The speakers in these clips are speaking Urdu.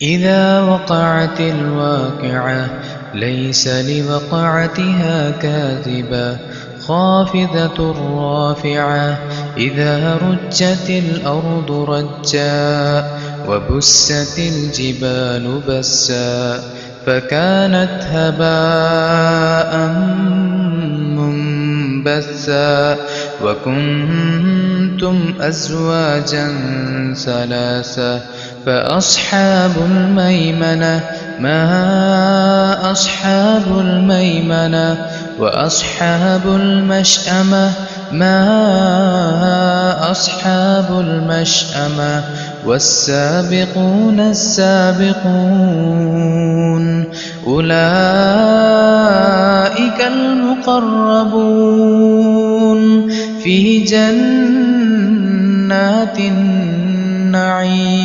إذا وقعت الواقعة ليس لوقعتها كاذبة خافضة رافعة إذا رجت الأرض رجا وبست الجبال بسا فكانت هباء منبثا وكنتم أزواجا ثلاثا فأصحاب الميمنة ما أصحاب الميمنة وأصحاب المشأمة ما أصحاب المشأمة والسابقون السابقون أولئك المقربون في جنات النعيم۔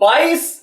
22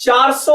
400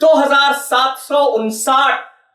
2759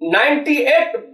98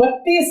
32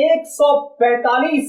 145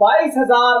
22,000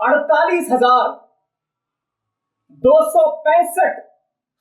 48,265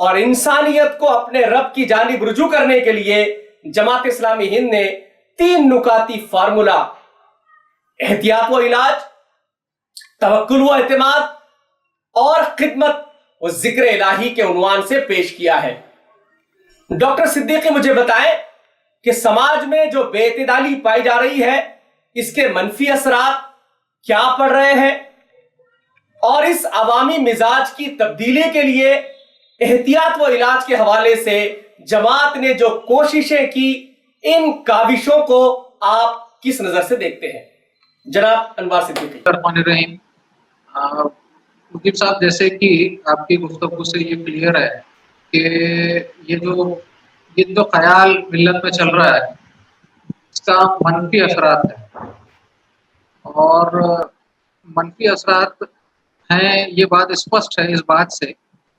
اور انسانیت کو اپنے رب کی جانب رجوع کرنے کے لیے جماعت اسلامی ہند نے 3 نکاتی فارمولا احتیاط و علاج، توکل و اعتماد اور خدمت و ذکر الہی کے عنوان سے پیش کیا ہے۔ ڈاکٹر صدیقی مجھے بتائیں کہ سماج میں جو بے اعتدالی پائی جا رہی ہے اس کے منفی اثرات کیا پڑ رہے ہیں، اور اس عوامی مزاج کی تبدیلی کے لیے احتیاط و علاج کے حوالے سے جماعت نے جو کوششیں کی، ان کاوشوں کو آپ کس نظر سے دیکھتے ہیں؟ جناب انوار صدیقی۔ الرحمن الرحیم۔ مجیب صاحب، جیسے کہ آپ کی گفتگو سے یہ کلیئر ہے کہ یہ جو خیال ملت میں چل رہا ہے اس کا منفی اثرات ہے، اور منفی اثرات ہیں، یہ بات اسپشٹ ہے اس بات سے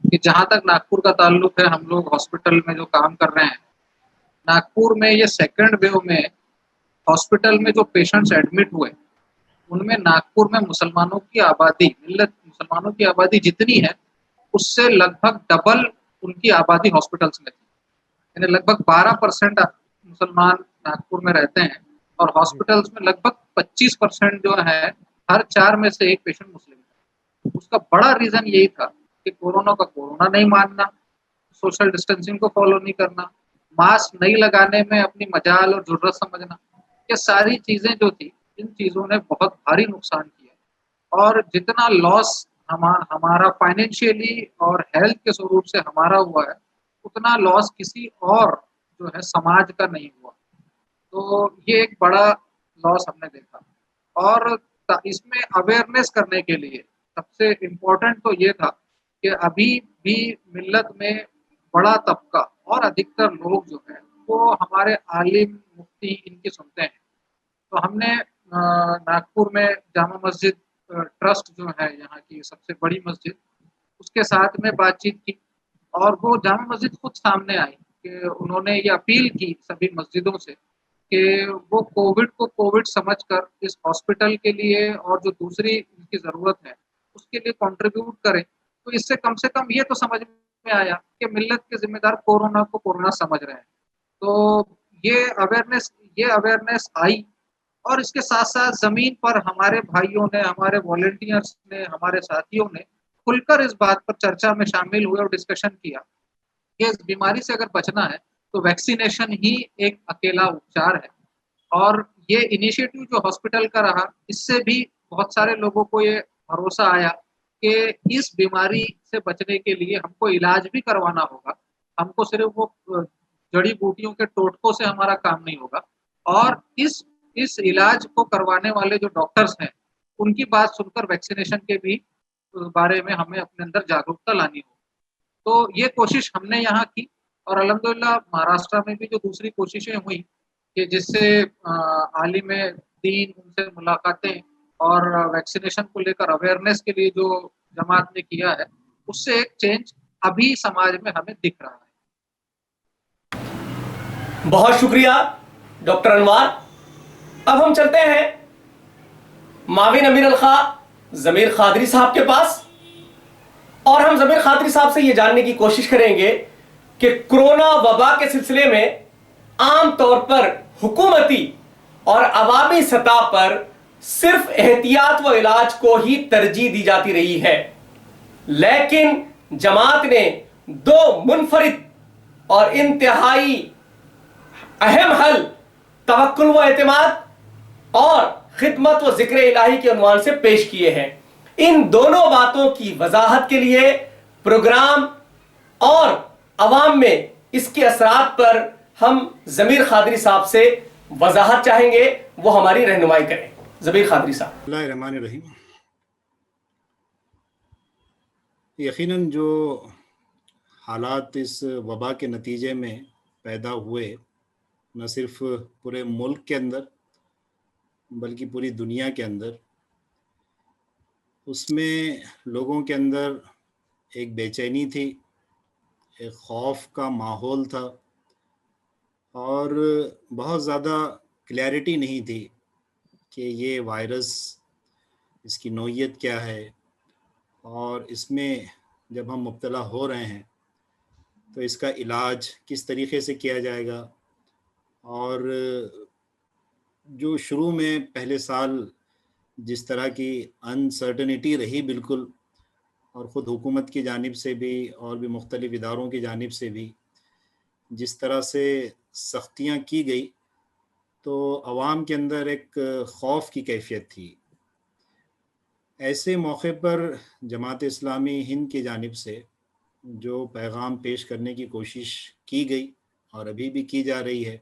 کہ جہاں تک ناگپور کا تعلق ہے، ہم لوگ ہاسپٹل میں جو کام کر رہے ہیں، ناگپور میں یہ سیکنڈ ویو میں ہاسپٹل میں جو پیشنٹس ایڈمٹ ہوئے ان میں ناگپور میں مسلمانوں کی آبادی، مسلمانوں کی آبادی جتنی ہے اس سے لگ بھگ ڈبل ان کی آبادی ہاسپٹلس میں تھی، یعنی لگ بھگ 12% مسلمان ناگپور میں رہتے ہیں، اور ہاسپٹلس میں لگ بھگ 25% جو ہے، ہر 4 میں سے 1 پیشنٹ مسلم ہے۔ اس کا بڑا ریزن یہی تھا کہ کورونا کا کورونا نہیں ماننا، سوشل ڈسٹینسنگ کو فالو نہیں کرنا، ماسک نہیں لگانے میں اپنی مجال اور ضرورت سمجھنا، یہ ساری چیزیں جو تھی ان چیزوں نے بہت بھاری نقصان کیا، اور جتنا لاس ہمارا فائنینشیلی اور ہیلتھ کے ضرور سے ہمارا ہوا ہے اتنا لاس کسی اور جو ہے سماج کا نہیں ہوا، تو یہ ایک بڑا لاس ہم نے دیکھا۔ اور اس میں اویئرنیس کرنے کے لیے سب سے امپورٹنٹ تو یہ تھا کہ ابھی بھی ملت میں بڑا طبقہ اور ادھکتر لوگ جو ہیں وہ ہمارے عالم مفتی ان کی سنتے ہیں، تو ہم نے ناگپور میں جامع مسجد ٹرسٹ جو ہے یہاں کی سب سے بڑی مسجد، اس کے ساتھ میں بات چیت کی، اور وہ جامع مسجد خود سامنے آئی کہ انہوں نے یہ اپیل کی سبھی مسجدوں سے کہ وہ کووڈ کو کووڈ سمجھ کر اس ہاسپٹل کے لیے اور جو دوسری ان کی ضرورت ہے اس کے لیے کنٹریبیوٹ کریں، تو اس سے کم یہ تو سمجھ میں آیا کہ ملت کے ذمہ دار کورونا کو کورونا سمجھ رہے ہیں، تو یہ اویئرنیس آئی، اور اس کے ساتھ ساتھ زمین پر ہمارے بھائیوں نے، ہمارے والنٹیئرس نے، ہمارے ساتھیوں نے کھل کر اس بات پر چرچا میں شامل ہوئے اور ڈسکشن کیا کہ اس بیماری سے اگر بچنا ہے تو ویکسینیشن ہی ایک اکیلا اپچار ہے، اور یہ انیشیٹو جو ہاسپٹل کا رہا اس سے بھی بہت سارے لوگوں کو یہ بھروسہ آیا کہ اس بیماری سے بچنے کے لیے ہم کو علاج بھی کروانا ہوگا، ہم کو صرف وہ جڑی بوٹیوں کے ٹوٹکوں سے ہمارا کام نہیں ہوگا، اور اس علاج کو کروانے والے جو ڈاکٹرز ہیں ان کی بات سن کر ویکسینیشن کے بھی بارے میں ہمیں اپنے اندر جاگرکتا لانی ہو، تو یہ کوشش ہم نے یہاں کی، اور الحمدللہ مہاراشٹر میں بھی جو دوسری کوششیں ہوئیں کہ جس سے عالم دین ان سے ملاقاتیں اور ویکسینیشن کو لے کر اویئرنیس کے لیے جو جماعت نے کیا ہے، اس سے ایک چینج ابھی سماج میں ہمیں دکھ رہا ہے۔ بہت شکریہ ڈاکٹر انوار۔ اب ہم چلتے ہیں معاون امیر الخواہ ضمیر قادری صاحب کے پاس، اور ہم ضمیر قادری صاحب سے یہ جاننے کی کوشش کریں گے کہ کرونا وبا کے سلسلے میں عام طور پر حکومتی اور عوامی سطح پر صرف احتیاط و علاج کو ہی ترجیح دی جاتی رہی ہے، لیکن جماعت نے 2 منفرد اور انتہائی اہم حل توکل و اعتماد اور خدمت و ذکر الہی کے عنوان سے پیش کیے ہیں۔ ان دونوں باتوں کی وضاحت کے لیے پروگرام اور عوام میں اس کے اثرات پر ہم ضمیر قادری صاحب سے وضاحت چاہیں گے، وہ ہماری رہنمائی کریں۔ ضمیر قادری صاحب۔ بسم اللہ الرحمن الرحیم۔ یقیناً جو حالات اس وبا کے نتیجے میں پیدا ہوئے، نہ صرف پورے ملک کے اندر بلکہ پوری دنیا کے اندر، اس میں لوگوں کے اندر ایک بے چینی تھی، ایک خوف کا ماحول تھا، اور بہت زیادہ کلیئرٹی نہیں تھی کہ یہ وائرس، اس کی نوعیت کیا ہے، اور اس میں جب ہم مبتلا ہو رہے ہیں تو اس کا علاج کس طریقے سے کیا جائے گا. اور جو شروع میں پہلے سال جس طرح کی انسرٹنٹی رہی بالکل، اور خود حکومت کی جانب سے بھی اور بھی مختلف اداروں کی جانب سے بھی جس طرح سے سختیاں کی گئی، تو عوام کے اندر ایک خوف کی کیفیت تھی. ایسے موقع پر جماعت اسلامی ہند کی جانب سے جو پیغام پیش کرنے کی کوشش کی گئی اور ابھی بھی کی جا رہی ہے،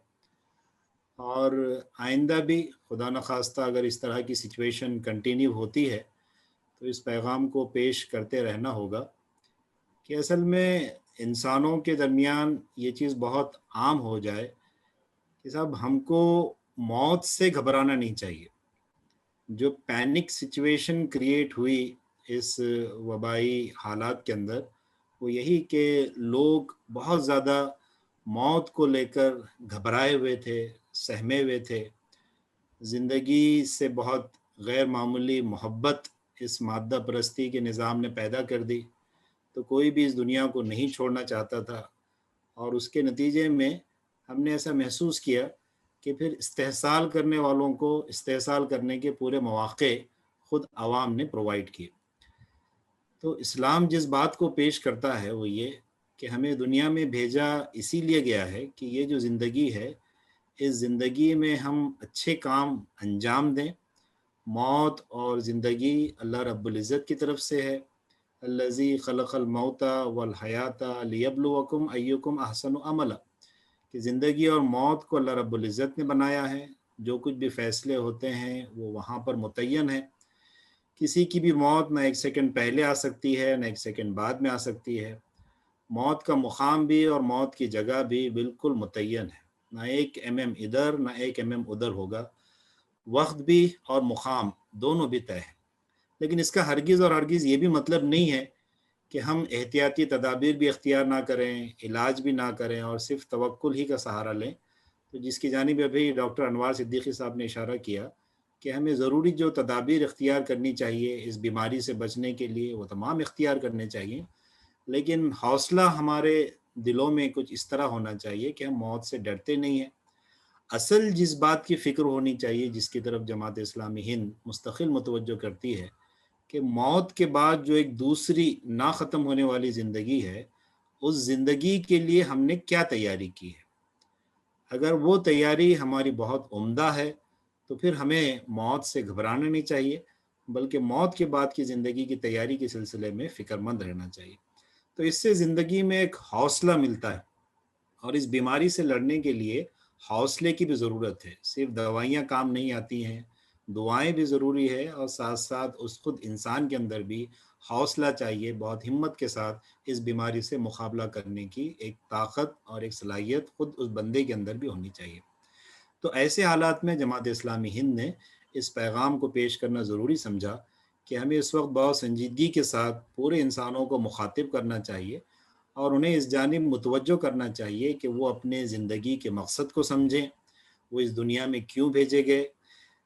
اور آئندہ بھی خدا نخواستہ اگر اس طرح کی سچویشن کنٹینیو ہوتی ہے تو اس پیغام کو پیش کرتے رہنا ہوگا کہ اصل میں انسانوں کے درمیان یہ چیز بہت عام ہو جائے کہ صاحب ہم کو موت سے گھبرانا نہیں چاہیے. جو پینک سچویشن کریٹ ہوئی اس وبائی حالات کے اندر، وہ یہی کہ لوگ بہت زیادہ موت کو لے کر گھبرائے ہوئے تھے، سہمے ہوئے تھے. زندگی سے بہت غیر معمولی محبت اس مادہ پرستی کے نظام نے پیدا کر دی، تو کوئی بھی اس دنیا کو نہیں چھوڑنا چاہتا تھا. اور اس کے نتیجے میں ہم نے ایسا محسوس کیا کہ پھر استحصال کرنے والوں کو استحصال کرنے کے پورے مواقع خود عوام نے پرووائڈ کیے. تو اسلام جس بات کو پیش کرتا ہے وہ یہ کہ ہمیں دنیا میں بھیجا اسی لیے گیا ہے کہ یہ جو زندگی ہے، اس زندگی میں ہم اچھے کام انجام دیں. موت اور زندگی اللہ رب العزت کی طرف سے ہے. الذی خلق الموت والحیات لیبلوکم ایکم احسن عملا، کہ زندگی اور موت کو اللہ رب العزت نے بنایا ہے. جو کچھ بھی فیصلے ہوتے ہیں وہ وہاں پر متعین ہے. کسی کی بھی موت نہ ایک سیکنڈ پہلے آ سکتی ہے نہ ایک سیکنڈ بعد میں آ سکتی ہے. موت کا مقام بھی اور موت کی جگہ بھی بالکل متعین ہے. نہ ایک ادھر نہ ایک ادھر ہوگا. وقت بھی اور مقام دونوں بھی طے ہے. لیکن اس کا ہرگز اور ہرگز یہ بھی مطلب نہیں ہے کہ ہم احتیاطی تدابیر بھی اختیار نہ کریں، علاج بھی نہ کریں اور صرف توکل ہی کا سہارا لیں. تو جس کی جانب ابھی ڈاکٹر انوار صدیقی صاحب نے اشارہ کیا کہ ہمیں ضروری جو تدابیر اختیار کرنی چاہیے اس بیماری سے بچنے کے لیے، وہ تمام اختیار کرنے چاہیے. لیکن حوصلہ ہمارے دلوں میں کچھ اس طرح ہونا چاہیے کہ ہم موت سے ڈرتے نہیں ہیں. اصل جس بات کی فکر ہونی چاہیے، جس کی طرف جماعت اسلامی ہند مستقل متوجہ کرتی ہے، کہ موت کے بعد جو ایک دوسری نہ ختم ہونے والی زندگی ہے، اس زندگی کے لیے ہم نے کیا تیاری کی ہے. اگر وہ تیاری ہماری بہت عمدہ ہے تو پھر ہمیں موت سے گھبرانا نہیں چاہیے، بلکہ موت کے بعد کی زندگی کی تیاری کے سلسلے میں فکر مند رہنا چاہیے. تو اس سے زندگی میں ایک حوصلہ ملتا ہے. اور اس بیماری سے لڑنے کے لیے حوصلے کی بھی ضرورت ہے. صرف دوائیاں کام نہیں آتی ہیں، دعائیں بھی ضروری ہے، اور ساتھ ساتھ اس خود انسان کے اندر بھی حوصلہ چاہیے. بہت ہمت کے ساتھ اس بیماری سے مقابلہ کرنے کی ایک طاقت اور ایک صلاحیت خود اس بندے کے اندر بھی ہونی چاہیے. تو ایسے حالات میں جماعت اسلامی ہند نے اس پیغام کو پیش کرنا ضروری سمجھا کہ ہمیں اس وقت بہت سنجیدگی کے ساتھ پورے انسانوں کو مخاطب کرنا چاہیے اور انہیں اس جانب متوجہ کرنا چاہیے کہ وہ اپنے زندگی کے مقصد کو سمجھیں. وہ اس دنیا میں کیوں بھیجے گئے،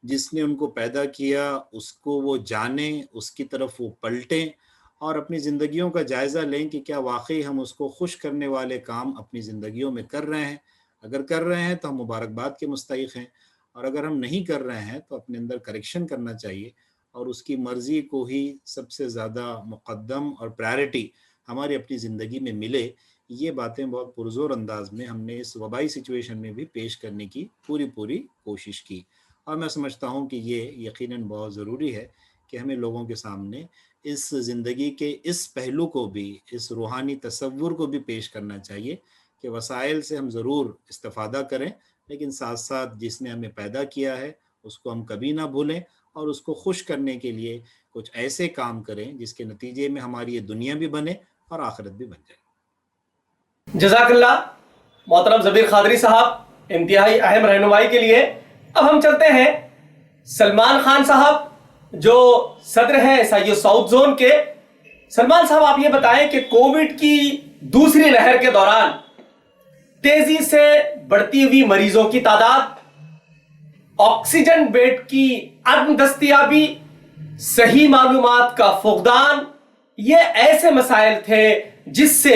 جس نے ان کو پیدا کیا اس کو وہ جانیں، اس کی طرف وہ پلٹیں اور اپنی زندگیوں کا جائزہ لیں کہ کیا واقعی ہم اس کو خوش کرنے والے کام اپنی زندگیوں میں کر رہے ہیں. اگر کر رہے ہیں تو ہم مبارکباد کے مستحق ہیں، اور اگر ہم نہیں کر رہے ہیں تو اپنے اندر کریکشن کرنا چاہیے اور اس کی مرضی کو ہی سب سے زیادہ مقدم اور پرائرٹی ہماری اپنی زندگی میں ملے. یہ باتیں بہت پرزور انداز میں ہم نے اس وبائی سچویشن میں بھی پیش کرنے کی پوری کوشش کی. اور میں سمجھتا ہوں کہ یہ یقیناً بہت ضروری ہے کہ ہمیں لوگوں کے سامنے اس زندگی کے اس پہلو کو بھی، اس روحانی تصور کو بھی پیش کرنا چاہیے کہ وسائل سے ہم ضرور استفادہ کریں، لیکن ساتھ ساتھ جس نے ہمیں پیدا کیا ہے اس کو ہم کبھی نہ بھولیں اور اس کو خوش کرنے کے لیے کچھ ایسے کام کریں جس کے نتیجے میں ہماری یہ دنیا بھی بنے اور آخرت بھی بن جائے. جزاک اللہ محترم زبیر قادری صاحب، انتہائی اہم رہنمائی کے لیے. اب ہم چلتے ہیں سلمان خان صاحب جو صدر ہیں سید ساؤتھ زون کے. سلمان صاحب آپ یہ بتائیں کہ کووڈ کی دوسری لہر کے دوران تیزی سے بڑھتی ہوئی مریضوں کی تعداد، آکسیجن بیڈ کی عدم دستیابی، صحیح معلومات کا فقدان، یہ ایسے مسائل تھے جس سے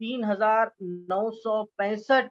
3965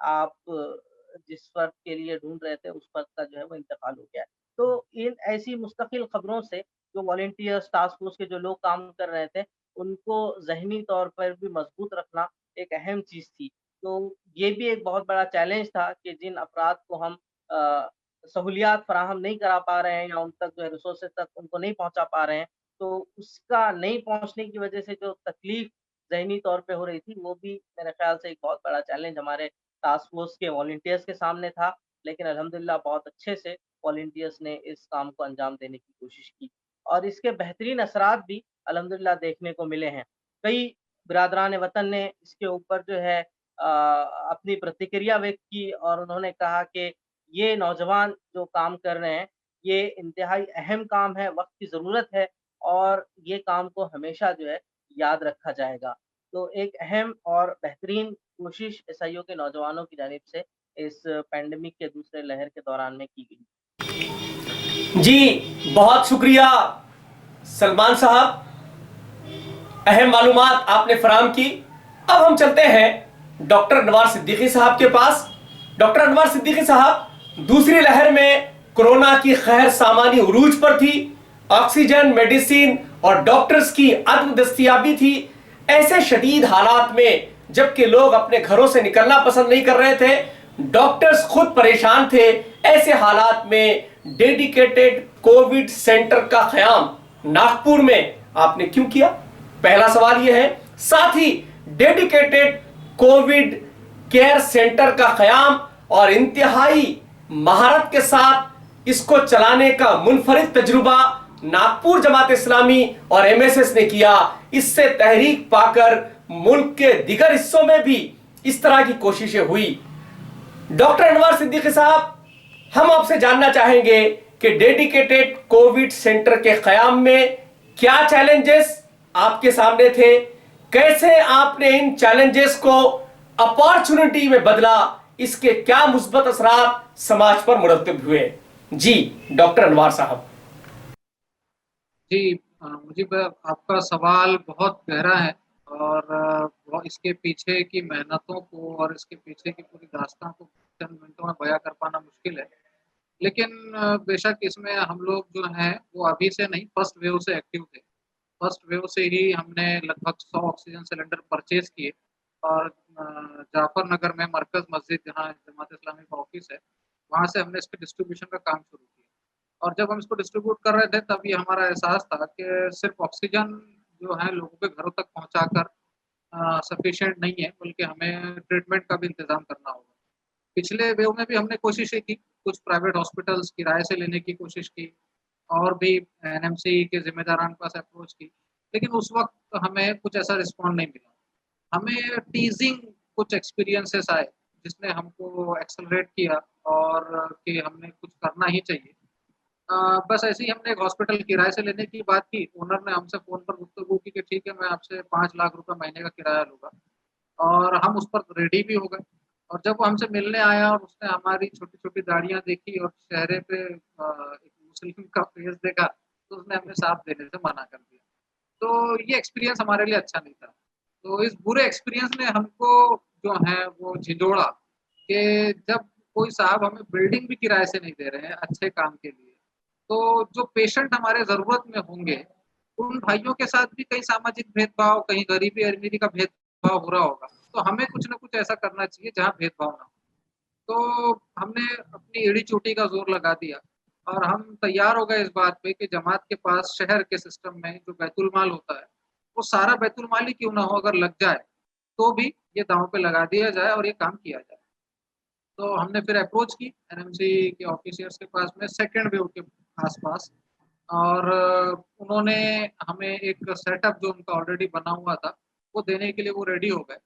آپ جس فرد کے لیے ڈھونڈ رہے تھے اس فرد کا جو ہے وہ انتقال ہو گیا ہے۔ تو ان ایسی مستقل خبروں سے جو والنٹیئرس ٹاسک فورس کے جو لوگ کام کر رہے تھے ان کو ذہنی طور پر بھی مضبوط رکھنا ایک اہم چیز تھی۔ تو یہ بھی ایک بہت بڑا چیلنج تھا کہ جن افراد کو ہم سہولیات فراہم نہیں کرا پا رہے ہیں یا ان تک جو ہے ریسورسز تک ان کو نہیں پہنچا پا رہے ہیں، تو اس کا نہیں پہنچنے کی وجہ سے جو تکلیف ذہنی طور پہ ہو رہی تھی وہ بھی میرے خیال سے ایک بہت بڑا چیلنج ہمارے ٹاسک فورس کے والنٹیئرس کے سامنے تھا، لیکن الحمدللہ بہت اچھے سے والنٹیئرس نے اس کام کو انجام دینے کی کوشش کی اور اس کے بہترین اثرات بھی الحمدللہ دیکھنے کو ملے ہیں۔ کئی برادران وطن نے اس کے اوپر جو ہے اپنی پرتکریا ویکت کی اور انہوں نے کہا کہ یہ نوجوان جو کام کر رہے ہیں یہ انتہائی اہم کام ہے، وقت کی ضرورت ہے اور یہ کام کو ہمیشہ جو ہے یاد رکھا جائے گا۔ تو ایک اہم اور بہترین کوشش عیسائیوں کے نوجوانوں کی جانب سے اس پینڈیمک کے دوسرے لہر کے دوران میں کی گئی۔ جی بہت شکریہ سلمان صاحب، اہم معلومات آپ نے فراہم کی۔ اب ہم چلتے ہیں ڈاکٹر انوار صدیقی صاحب کے پاس۔ ڈاکٹر انوار صدیقی صاحب، دوسری لہر میں کورونا کی خیر سامانی عروج پر تھی، آکسیجن، میڈیسین اور ڈاکٹرز کی عدم دستیابی تھی۔ ایسے شدید حالات میں جبکہ لوگ اپنے گھروں سے نکلنا پسند نہیں کر رہے تھے، ڈاکٹرز خود پریشان تھے، ایسے حالات میں ڈیڈیکیٹڈ کووڈ سینٹر کا قیام ناگپور میں آپ نے کیوں کیا؟ پہلا سوال یہ ہے۔ ساتھ ہی ڈیڈیکیٹڈ کووڈ کیئر سینٹر کا قیام اور انتہائی مہارت کے ساتھ اس کو چلانے کا منفرد تجربہ ناگپور جماعت اسلامی اور MSS نے کیا، اس سے تحریک پا کر ملک کے دیگر حصوں میں بھی اس طرح کی کوششیں ہوئی۔ ڈاکٹر انوار صدیقی صاحب، ہم آپ سے جاننا چاہیں گے کہ ڈیڈیکیٹڈ کووڈ سینٹر کے قیام میں کیا چیلنجز آپ کے سامنے تھے، کیسے آپ نے ان چیلنجز کو اپارچونٹی میں بدلا، اس کے کیا مثبت اثرات سماج پر مرتب ہوئے؟ جی ڈاکٹر انوار صاحب۔ جی مجھب، آپ کا سوال بہت گہرا ہے اور اس کے پیچھے کی محنتوں کو اور اس کے پیچھے کی پوری داستان کو چند منٹوں میں بیان کر پانا مشکل ہے، لیکن بے شک اس میں ہم لوگ جو ہیں وہ ابھی سے نہیں، فرسٹ ویو سے ایکٹیو تھے۔ فرسٹ ویو سے ہی ہم نے لگ بھگ 100 آکسیجن سلنڈر پرچیز کیے اور جعفر نگر میں مرکز مسجد جہاں جماعت اسلامی کا آفس ہے وہاں سے ہم نے اس کے ڈسٹریبیوشن کا کام شروع کیا۔ اور جب ہم اس کو ڈسٹریبیوٹ کر رہے تھے تب یہ ہمارا احساس تھا کہ صرف آکسیجن جو ہے لوگوں کے گھروں تک پہنچا کر سفیشینٹ نہیں ہے، بلکہ ہمیں ٹریٹمنٹ کا بھی انتظام کرنا ہوگا۔ پچھلے ویو میں بھی ہم نے کوششیں کی، کچھ پرائیویٹ ہاسپٹلس کرائے سے لینے کی کوشش کی اور بھی NMC کے ذمہ داران کے پاس اپروچ کی، لیکن اس وقت ہمیں کچھ ایسا رسپانڈ نہیں ملا۔ ہمیں ٹیزنگ کچھ ایکسپیرینسز آئے جس نے ہم کو ایکسلریٹ کیا اور کہ ہم نے کچھ کرنا ہی چاہیے۔ بس ایسے ہی ہم نے ایک ہاسپٹل کرائے سے لینے کی بات کی، اونر نے ہم سے فون پر گفتگو کی کہ ٹھیک ہے میں آپ سے 5 لاکھ روپے مہینے کا کرایہ لوں گا، اور ہم اس پر ریڈی بھی ہو گئے۔ اور جب وہ ہم سے ملنے آیا اور اس نے ہماری چھوٹی چھوٹی داڑیاں دیکھی اور چہرے پہ ایک مسلم کا فیس دیکھا تو اس نے ہمیں ساتھ دینے سے منع کر دیا۔ تو یہ ایکسپیرینس ہمارے لیے اچھا نہیں تھا۔ تو اس برے ایکسپیرینس نے ہم کو جو ہے وہ جھنجھوڑا کہ جب کوئی صاحب ہمیں بلڈنگ بھی کرائے سے نہیں دے رہے ہیں اچھے کام کے لیے، تو جو پیشنٹ ہمارے ضرورت میں ہوں گے ان بھائیوں کے ساتھ بھی کئی ساماجک بھید بھاؤ، کہیں غریبی امیری کا بھید بھاؤ ہو رہا ہوگا، تو ہمیں کچھ نہ کچھ ایسا کرنا چاہیے جہاں بھید بھاؤ نہ ہو۔ تو ہم نے اپنی ایڑی چوٹی کا زور لگا دیا اور ہم تیار ہو گئے اس بات پہ کہ جماعت کے پاس شہر کے سسٹم میں جو بیت المال ہوتا ہے وہ سارا بیت المال ہی کیوں نہ ہو، اگر لگ جائے تو بھی یہ داؤں پہ لگا دیا جائے اور یہ کام کیا جائے۔ تو ہم نے پھر اپروچ کی NMC کے آفیسرس کے پاس میں سیکنڈ ویو کے آس پاس، اور انہوں نے ہمیں ایک سیٹ اپ جو ان کا آلریڈی بنا ہوا تھا وہ دینے کے لیے وہ ریڈی ہو گئے۔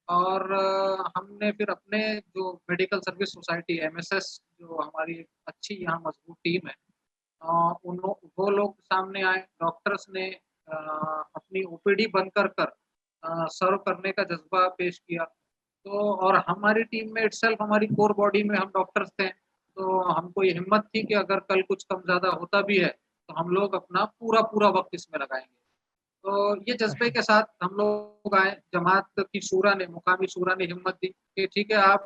اور ہم نے پھر اپنے جو میڈیکل سروس سوسائٹی MSS جو ہماری اچھی یہاں مضبوط ٹیم ہے وہ لوگ سامنے آئے، ڈاکٹرس نے اپنی OPD بند کر سرو کرنے کا جذبہ پیش کیا۔ تو اور ہماری ٹیم میں اٹسیلف ہماری کور باڈی میں ہم ڈاکٹرس تھے، تو ہم کو یہ ہمت تھی کہ اگر کل کچھ کم زیادہ ہوتا بھی ہے تو ہم لوگ اپنا پورا وقت اس میں لگائیں گے۔ تو یہ جذبے کے ساتھ ہم لوگ آئے۔ جماعت کی شورا نے، مقامی شورا نے ہمت دی کہ ٹھیک ہے آپ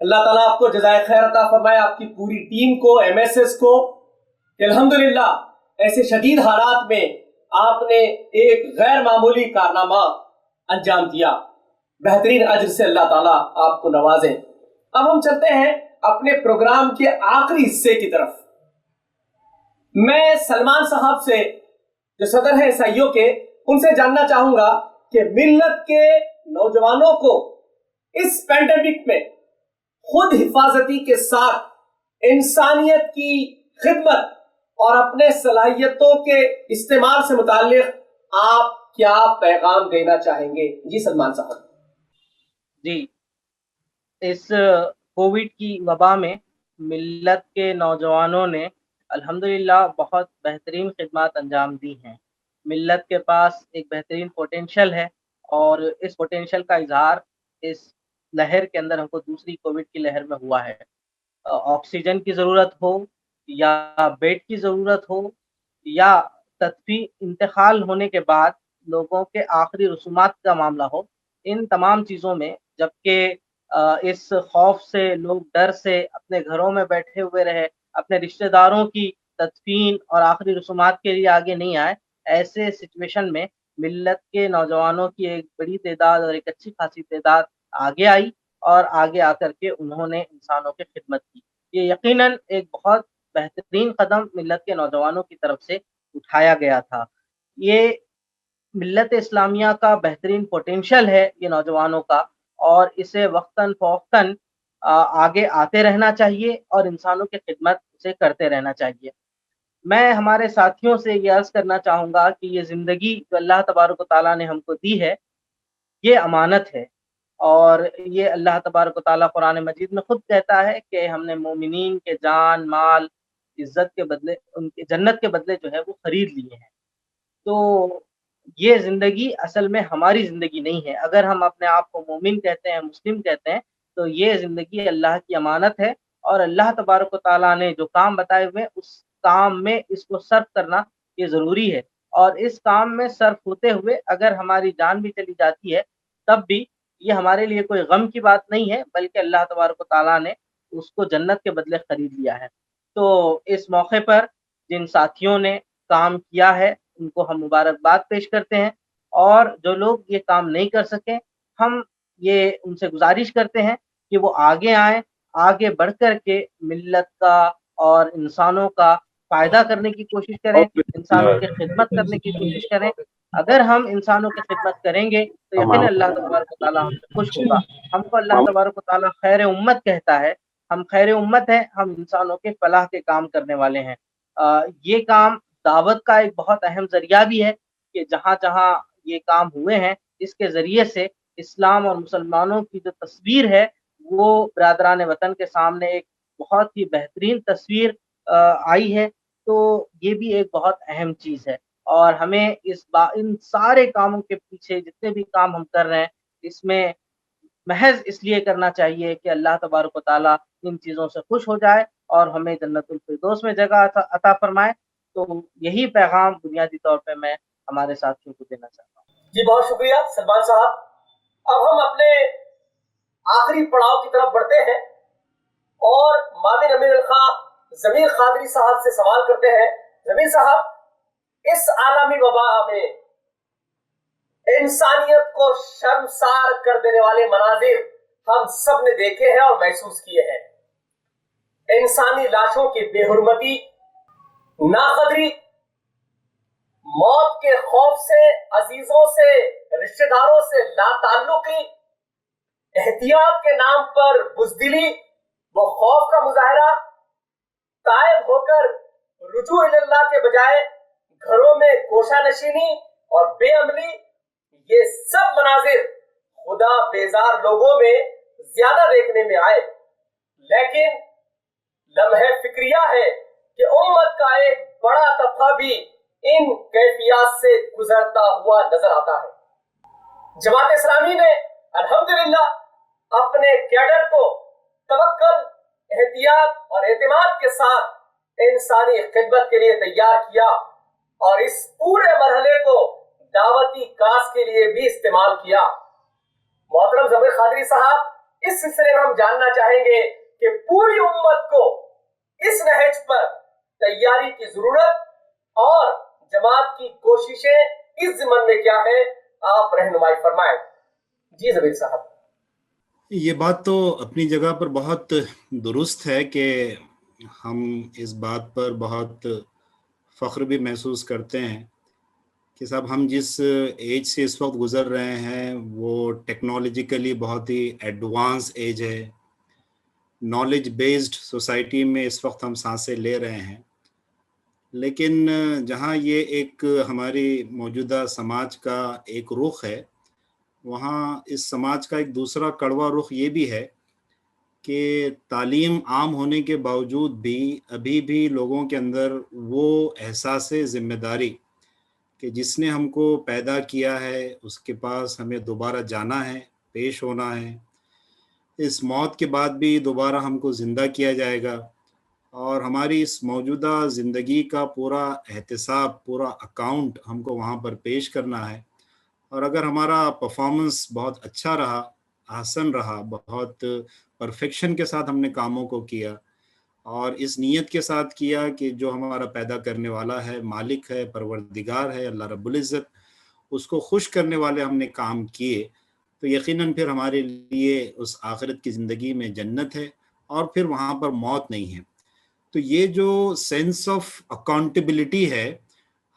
اللہ تعالیٰ آپ کو جزائے خیر عطا فرمائے, آپ کی پوری ٹیم کو, MSS کو, کہ الحمدللہ ایسے شدید حالات میں آپ نے ایک غیر معمولی کارنامہ انجام دیا. بہترین اجر سے اللہ تعالیٰ آپ کو نوازے. اب ہم چلتے ہیں اپنے پروگرام کے آخری حصے کی طرف. میں سلمان صاحب سے جو صدر ہیں SIO کے, ان سے جاننا چاہوں گا کہ ملت کے نوجوانوں کو اس پینڈیمک میں خود حفاظتی کے ساتھ انسانیت کی خدمت اور اپنے صلاحیتوں کے استعمال سے متعلق آپ کیا پیغام دینا چاہیں گے؟ جی سلمان صاحب. جی, اس کووڈ کی وبا میں ملت کے نوجوانوں نے الحمدللہ بہت بہترین خدمات انجام دی ہیں. ملت کے پاس ایک بہترین پوٹینشل ہے, اور اس پوٹینشل کا اظہار اس لہر کے اندر ہم کو دوسری کووڈ کی لہر میں ہوا ہے. آکسیجن کی ضرورت ہو یا بیڈ کی ضرورت ہو یا تدفین انتقال ہونے کے بعد لوگوں کے آخری رسومات کا معاملہ ہو, ان تمام چیزوں میں جبکہ اس خوف سے, لوگ ڈر سے اپنے گھروں میں بیٹھے ہوئے رہے, اپنے رشتہ داروں کی تدفین اور آخری رسومات کے لیے آگے نہیں آئے, ایسے سچویشن میں ملت کے نوجوانوں کی ایک بڑی تعداد اور ایک اچھی خاصی تعداد آگے آئی, اور آگے آ کر کے انہوں نے انسانوں کی خدمت کی. یہ یقیناً ایک بہت بہترین قدم ملت کے نوجوانوں کی طرف سے اٹھایا گیا تھا. یہ ملت اسلامیہ کا بہترین پوٹینشل ہے یہ نوجوانوں کا, اور اسے وقتاً فوقتاً آگے آتے رہنا چاہیے اور انسانوں کی خدمت سے کرتے رہنا چاہیے. میں ہمارے ساتھیوں سے یہ عرض کرنا چاہوں گا کہ یہ زندگی جو اللہ تبارک و تعالیٰ نے ہم کو دی ہے, یہ امانت ہے, اور یہ اللہ تبارک و تعالیٰ قرآن مجید میں خود کہتا ہے کہ ہم نے مومنین کے جان, مال, عزت کے بدلے, ان کے جنت کے بدلے جو ہے وہ خرید لیے ہیں. تو یہ زندگی اصل میں ہماری زندگی نہیں ہے. اگر ہم اپنے آپ کو مومن کہتے ہیں, مسلم کہتے ہیں, تو یہ زندگی اللہ کی امانت ہے, اور اللہ تبارک و تعالیٰ نے جو کام بتائے ہوئے اس کام میں اس کو صرف کرنا یہ ضروری ہے. اور اس کام میں صرف ہوتے ہوئے اگر ہماری جان بھی چلی جاتی ہے تب بھی یہ ہمارے لیے کوئی غم کی بات نہیں ہے, بلکہ اللہ تبارک و تعالیٰ نے اس کو جنت کے بدلے خرید لیا ہے. تو اس موقع پر جن ساتھیوں نے کام کیا ہے ان کو ہم مبارکباد پیش کرتے ہیں, اور جو لوگ یہ کام نہیں کر سکے ہم یہ ان سے گزارش کرتے ہیں کہ وہ آگے آئیں, آگے بڑھ کر کے ملت کا اور انسانوں کا فائدہ کرنے کی کوشش کریں, انسانوں کی خدمت کرنے کی کوشش کریں. اگر ہم انسانوں کی خدمت کریں گے تو یقیناً اللہ تبارک و تعالیٰ ہم سے خوش ہوگا. ہم کو اللہ تبارک و تعالیٰ خیر امت کہتا ہے, ہم خیر امت ہیں, ہم انسانوں کے فلاح کے کام کرنے والے ہیں. یہ کام دعوت کا ایک بہت اہم ذریعہ بھی ہے کہ جہاں جہاں یہ کام ہوئے ہیں اس کے ذریعے سے اسلام اور مسلمانوں کی جو تصویر ہے وہ برادران وطن کے سامنے ایک بہت ہی بہترین تصویر آئی ہے. تو یہ بھی ایک بہت اہم چیز ہے, اور ہمیں ان سارے کاموں کے پیچھے جتنے بھی کام ہم کر رہے ہیں اس میں محض اس لیے کرنا چاہیے کہ اللہ تبارک و تعالیٰ ان چیزوں سے خوش ہو جائے اور ہمیں جنت الفردوس میں جگہ عطا فرمائے. تو یہی پیغام بنیادی طور پہ میں ہمارے ساتھیوں کو دینا چاہتا ہوں. جی بہت شکریہ سلمان صاحب. اب ہم اپنے آخری پڑاؤ کی طرف بڑھتے ہیں اور معاون امین الخواہ ضمیر قادری صاحب سے سوال کرتے ہیں. ضمیر صاحب, اس عالمی وبا میں انسانیت کو شرمسار کر دینے والے مناظر ہم سب نے دیکھے ہیں اور محسوس کیے ہیں. انسانی لاشوں کی بے حرمتی, ناقدری, موت کے خوف سے عزیزوں سے, رشتہ داروں سے لا تعلقی, احتیاط کے نام پر بزدلی, وہ خوف کا مظاہرہ, تائب ہو کر رجوع اللہ کے بجائے گھروں میں گوشہ نشینی اور بے عملی, یہ سب مناظر خدا بیزار لوگوں میں زیادہ دیکھنے میں آئے. لیکن لمحہ فکریہ ہے کہ امت کا ایک بڑا طبقہ بھی ان کیفیات سے گزرتا ہوا نظر آتا ہے. جماعت اسلامی نے الحمدللہ اپنے کیڈر کو توکل, احتیاط اور اعتماد کے ساتھ انسانی خدمت کے لیے تیار کیا, اور اس پورے مرحلے کو دعوتی کاس کے لیے بھی استعمال کیا. محترم ضمیر قادری صاحب, اس سلسلے میں ہم جاننا چاہیں گے کہ پوری امت کو اس نہج پر تیاری کی ضرورت اور جماعت کی کوششیں اس ضمن میں کیا ہے، آپ رہنمائی فرمائیں۔ جی زبیر صاحب۔ یہ بات تو اپنی جگہ پر بہت درست ہے کہ ہم اس بات پر بہت فخر بھی محسوس کرتے ہیں کہ صاحب ہم جس ایج سے اس وقت گزر رہے ہیں وہ ٹیکنالوجیکلی بہت ہی ایڈوانس ایج ہے، نالج بیسڈ سوسائٹی میں اس وقت ہم سانسیں لے رہے ہیں، لیکن جہاں یہ ایک ہماری موجودہ سماج کا ایک رخ ہے، وہاں اس سماج کا ایک دوسرا کڑوا رخ یہ بھی ہے کہ تعلیم عام ہونے کے باوجود بھی ابھی بھی لوگوں کے اندر وہ احساس ذمہ داری کہ جس نے ہم کو پیدا کیا ہے اس کے پاس ہمیں دوبارہ جانا ہے، پیش ہونا ہے، اس موت کے بعد بھی دوبارہ ہم کو زندہ کیا جائے گا، اور ہماری اس موجودہ زندگی کا پورا احتساب، پورا اکاؤنٹ ہم کو وہاں پر پیش کرنا ہے، اور اگر ہمارا پرفارمنس بہت اچھا رہا، احسن رہا، بہت پرفیکشن کے ساتھ ہم نے کاموں کو کیا اور اس نیت کے ساتھ کیا کہ جو ہمارا پیدا کرنے والا ہے، مالک ہے، پروردگار ہے اللہ رب العزت، اس کو خوش کرنے والے ہم نے کام کیے، تو یقیناً پھر ہمارے لیے اس آخرت کی زندگی میں جنت ہے اور پھر وہاں پر موت نہیں ہے۔ تو یہ جو سینس آف اکاؤنٹیبلٹی ہے،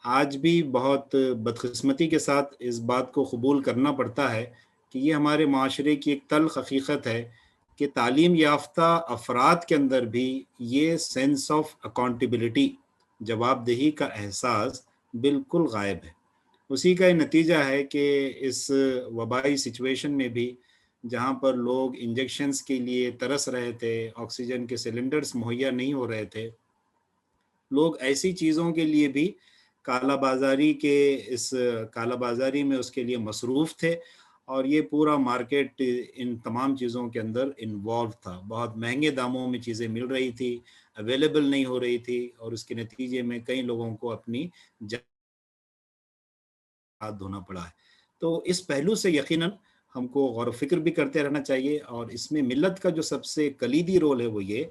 آج بھی بہت بدقسمتی کے ساتھ اس بات کو قبول کرنا پڑتا ہے کہ یہ ہمارے معاشرے کی ایک تلخ حقیقت ہے کہ تعلیم یافتہ افراد کے اندر بھی یہ سینس آف اکاؤنٹیبلٹی، جواب دہی کا احساس بالکل غائب ہے۔ اسی کا یہ نتیجہ ہے کہ اس وبائی سچویشن میں بھی جہاں پر لوگ انجیکشنز کے لیے ترس رہے تھے، آکسیجن کے سلنڈرز مہیا نہیں ہو رہے تھے، لوگ ایسی چیزوں کے لیے بھی کالا بازاری میں اس کے لیے مصروف تھے، اور یہ پورا مارکیٹ ان تمام چیزوں کے اندر انوالو تھا، بہت مہنگے داموں میں چیزیں مل رہی تھی، اویلیبل نہیں ہو رہی تھی، اور اس کے نتیجے میں کئی لوگوں کو اپنی ہاتھ دھونا پڑا ہے۔ تو اس پہلو سے یقیناً ہم کو غور و فکر بھی کرتے رہنا چاہیے، اور اس میں ملت کا جو سب سے کلیدی رول ہے وہ یہ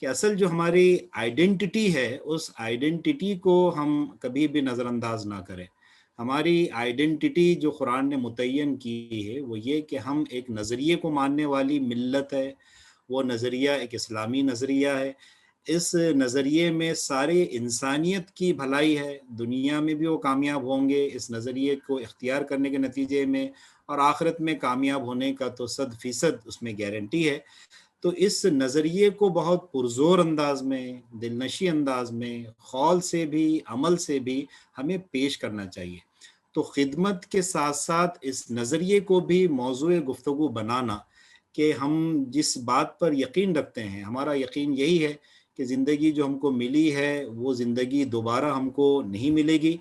کہ اصل جو ہماری آئیڈینٹی ہے اس آئیڈینٹی کو ہم کبھی بھی نظر انداز نہ کریں۔ ہماری آئیڈینٹی جو قرآن نے متعین کی ہے وہ یہ کہ ہم ایک نظریے کو ماننے والی ملت ہے، وہ نظریہ ایک اسلامی نظریہ ہے، اس نظریے میں سارے انسانیت کی بھلائی ہے، دنیا میں بھی وہ کامیاب ہوں گے اس نظریے کو اختیار کرنے کے نتیجے میں، اور آخرت میں کامیاب ہونے کا تو 100% اس میں گارنٹی ہے۔ تو اس نظریے کو بہت پرزور انداز میں، دلنشی انداز میں، قول سے بھی عمل سے بھی ہمیں پیش کرنا چاہیے۔ تو خدمت کے ساتھ ساتھ اس نظریے کو بھی موضوع گفتگو بنانا کہ ہم جس بات پر یقین رکھتے ہیں، ہمارا یقین یہی ہے کہ زندگی جو ہم کو ملی ہے وہ زندگی دوبارہ ہم کو نہیں ملے گی،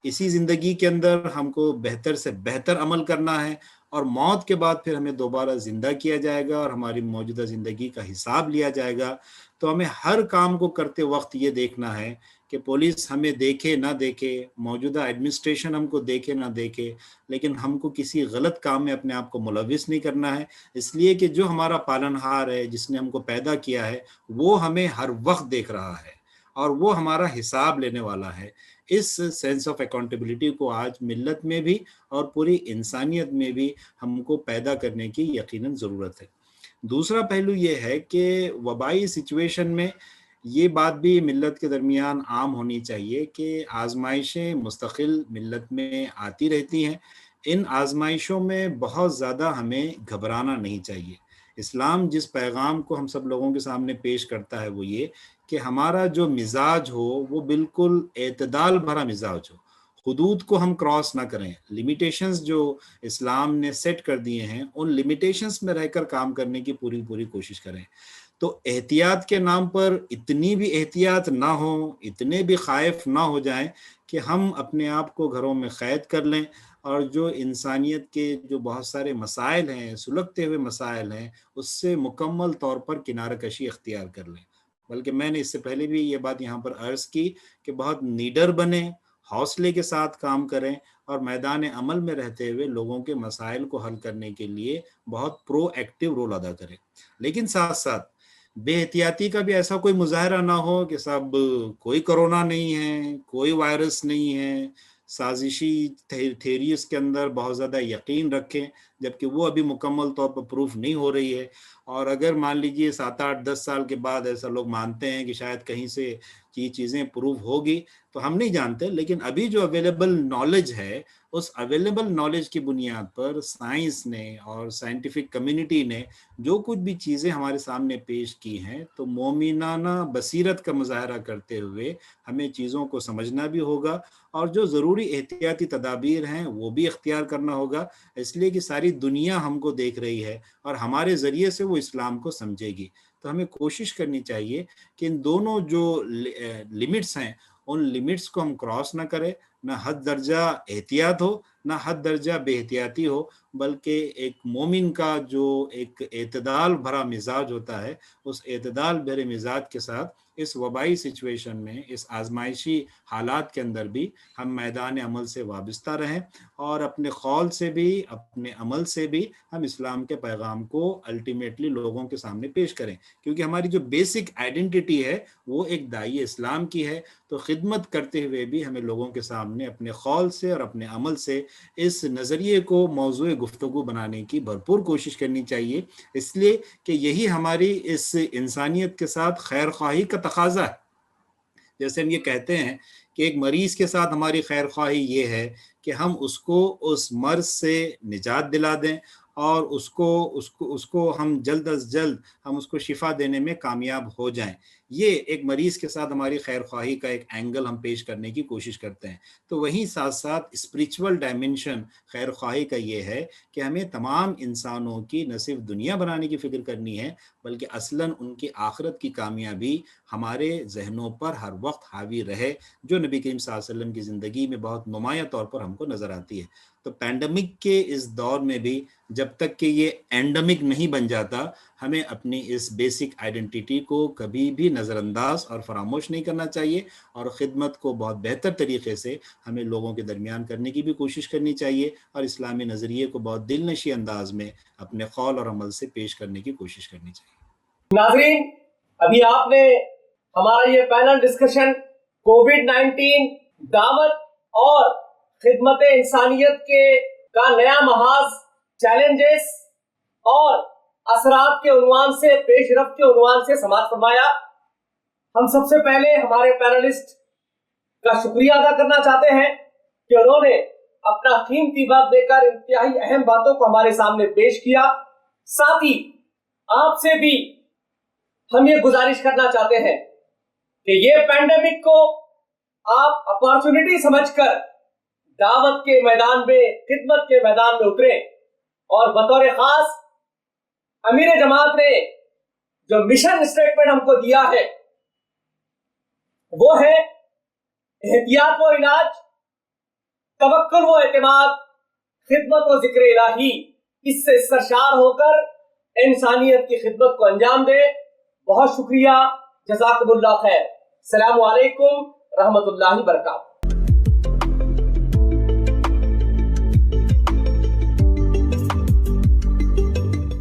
اسی زندگی کے اندر ہم کو بہتر سے بہتر عمل کرنا ہے، اور موت کے بعد پھر ہمیں دوبارہ زندہ کیا جائے گا اور ہماری موجودہ زندگی کا حساب لیا جائے گا۔ تو ہمیں ہر کام کو کرتے وقت یہ دیکھنا ہے کہ پولیس ہمیں دیکھے نہ دیکھے، موجودہ ایڈمنسٹریشن ہم کو دیکھے نہ دیکھے، لیکن ہم کو کسی غلط کام میں اپنے آپ کو ملوث نہیں کرنا ہے، اس لیے کہ جو ہمارا پالنہار ہے، جس نے ہم کو پیدا کیا ہے، وہ ہمیں ہر وقت دیکھ رہا ہے اور وہ ہمارا حساب لینے والا ہے۔ اس سینس آف اکاؤنٹیبلٹی کو آج ملت میں بھی اور پوری انسانیت میں بھی ہم کو پیدا کرنے کی یقیناً ضرورت ہے۔ دوسرا پہلو یہ ہے کہ وبائی سچویشن میں یہ بات بھی ملت کے درمیان عام ہونی چاہیے کہ آزمائشیں مستقل ملت میں آتی رہتی ہیں، ان آزمائشوں میں بہت زیادہ ہمیں گھبرانا نہیں چاہیے۔ اسلام جس پیغام کو ہم سب لوگوں کے سامنے پیش کرتا ہے وہ یہ کہ ہمارا جو مزاج ہو وہ بالکل اعتدال بھرا مزاج ہو، حدود کو ہم کراس نہ کریں، لیمیٹیشنز جو اسلام نے سیٹ کر دیے ہیں ان لیمیٹیشنز میں رہ کر کام کرنے کی پوری کوشش کریں۔ تو احتیاط کے نام پر اتنی بھی احتیاط نہ ہو، اتنے بھی خائف نہ ہو جائیں کہ ہم اپنے آپ کو گھروں میں قید کر لیں، اور جو انسانیت کے جو بہت سارے مسائل ہیں، سلگتے ہوئے مسائل ہیں، اس سے مکمل طور پر کنارہ کشی اختیار کر لیں۔ بلکہ میں نے اس سے پہلے بھی یہ بات یہاں پر عرض کی کہ بہت نیڈر بنیں، حوصلے کے ساتھ کام کریں اور میدان عمل میں رہتے ہوئے لوگوں کے مسائل کو حل کرنے کے لیے بہت پرو ایکٹیو رول ادا کریں. لیکن ساتھ ساتھ بے احتیاطی کا بھی ایسا کوئی مظاہرہ نہ ہو کہ صاحب کوئی کرونا نہیں ہے، کوئی وائرس نہیں ہے، سازشی تھیریز کے اندر بہت زیادہ یقین رکھیں جبکہ وہ ابھی مکمل طور پر پروف نہیں ہو رہی ہے. اور اگر مان لیجئے 7 8 10 سال کے بعد ایسا لوگ مانتے ہیں کہ شاید کہیں سے یہ چیزیں پروف ہوگی تو ہم نہیں جانتے، لیکن ابھی جو اویلیبل نالج ہے اس اویلیبل نالج کی بنیاد پر سائنس نے اور سائنٹیفک کمیونٹی نے جو کچھ بھی چیزیں ہمارے سامنے پیش کی ہیں تو مومنانہ بصیرت کا مظاہرہ کرتے ہوئے ہمیں چیزوں کو سمجھنا بھی ہوگا اور جو ضروری احتیاطی تدابیر ہیں وہ بھی اختیار کرنا ہوگا، اس لیے کہ ساری دنیا ہم کو دیکھ رہی ہے اور ہمارے ذریعے سے وہ اسلام کو سمجھے گی. تو ہمیں کوشش کرنی چاہیے کہ ان دونوں جو لمٹس ہیں ان لمٹس کو ہم کراس نہ کریں، نہ حد درجہ احتیاط ہو نہ حد درجہ بے احتیاطی ہو، بلکہ ایک مومن کا جو ایک اعتدال بھرا مزاج ہوتا ہے اس اعتدال بھرے مزاج کے ساتھ اس وبائی سچویشن میں، اس آزمائشی حالات کے اندر بھی ہم میدان عمل سے وابستہ رہیں اور اپنے قول سے بھی اپنے عمل سے بھی ہم اسلام کے پیغام کو الٹیمیٹلی لوگوں کے سامنے پیش کریں، کیونکہ ہماری جو بیسک آئیڈینٹی ہے وہ ایک داعی اسلام کی ہے. تو خدمت کرتے ہوئے بھی ہمیں لوگوں کے سامنے اپنے قول سے اور اپنے عمل سے اس نظریے کو موضوع گفتگو بنانے کی بھرپور کوشش کرنی چاہیے، اس لیے کہ یہی ہماری اس انسانیت کے ساتھ خیر خواہی کا تقاضا ہے. جیسے ہم یہ کہتے ہیں کہ ایک مریض کے ساتھ ہماری خیر خواہی یہ ہے کہ ہم اس کو اس مرض سے نجات دلا دیں اور اس کو ہم جلد از جلد ہم اس کو شفا دینے میں کامیاب ہو جائیں. یہ ایک مریض کے ساتھ ہماری خیر خواہی کا ایک اینگل ہم پیش کرنے کی کوشش کرتے ہیں. تو وہیں ساتھ ساتھ اسپریچول ڈائمنشن خیر خواہی کا یہ ہے کہ ہمیں تمام انسانوں کی نہ صرف دنیا بنانے کی فکر کرنی ہے بلکہ اصلاً ان کی آخرت کی کامیابی ہمارے ذہنوں پر ہر وقت حاوی رہے، جو نبی کریم صلی اللہ علیہ وسلم کی زندگی میں بہت نمایاں طور پر ہم کو نظر آتی ہے. تو پینڈیمک کے اس دور میں بھی جب تک کہ یہ اینڈیمک نہیں بن جاتا ہمیں اپنی اس بیسک آئیڈینٹی کو کبھی بھی نظر انداز اور فراموش نہیں کرنا چاہیے اور خدمت کو بہت بہتر طریقے سے ہمیں لوگوں کے درمیان کرنے کی بھی کوشش کرنی چاہیے اور اسلامی نظریے کو بہت دل نشیں انداز میں اپنے قول اور عمل سے پیش کرنے کی کوشش کرنی چاہیے. ناظرین، ابھی آپ نے ہمارا یہ پینل ڈسکشن کووڈ-19 دعوت اور خدمت انسانیت کا نیا محاذ، چیلنجز اور اثرات کے عنوان سے، پیش رفت کے عنوان سے سماعت فرمایا. ہم سب سے پہلے ہمارے پینلسٹ کا شکریہ ادا کرنا چاہتے ہیں کہ انہوں نے اپنا قیمتی وقت دے کر انتہائی اہم باتوں کو ہمارے سامنے پیش کیا. ساتھ ہی آپ سے بھی ہم یہ گزارش کرنا چاہتے ہیں کہ یہ پینڈیمک کو آپ اپارچونٹی سمجھ کر دعوت کے میدان میں، خدمت کے میدان میں اتریں اور بطور خاص امیر جماعت نے جو مشن اسٹیٹمنٹ ہم کو دیا ہے وہ ہے احتیاط و علاج، توکل و اعتماد، خدمت و ذکر الہی. اس سے سرشار ہو کر انسانیت کی خدمت کو انجام دے. بہت شکریہ، جزاکم اللہ خیر. السلام علیکم رحمت اللہ وبرکاتہ.